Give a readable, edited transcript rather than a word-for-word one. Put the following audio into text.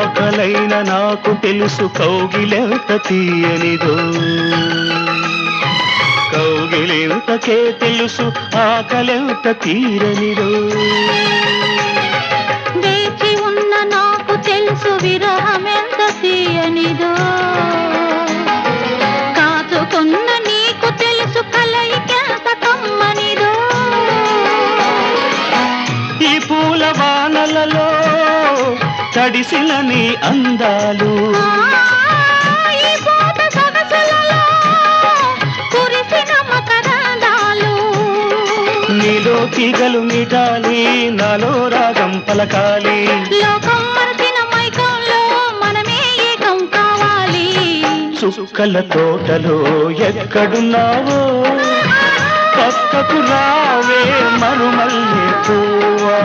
ఆకలైన నాకు తెలుసు కౌగిలెంత తీయనిదో, కౌగిలెంతకే తెలుసు ఆకలెంత తీరనిదో. వేచి ఉన్న నాకు తెలుసు విరహమెంత తీయనిదో, కాచుకున్న నీకు తెలుసు కలయికెంత కమ్మనిదో. ఈ పూల వానలలో తడిసిన నీ అందాలు, ఈ పూట సొగసులలో కురిసిన మకరందాలు. నీలో తీగలు మీటాలి, నాలో రాగం పలకాలి. లోకం మరచిన మైకంలో మనమే ఏకం కావాలి. చుక్కల తోటలో ఎక్కడున్నావో పక్కకు రావే మరుమల్లె పువ్వా.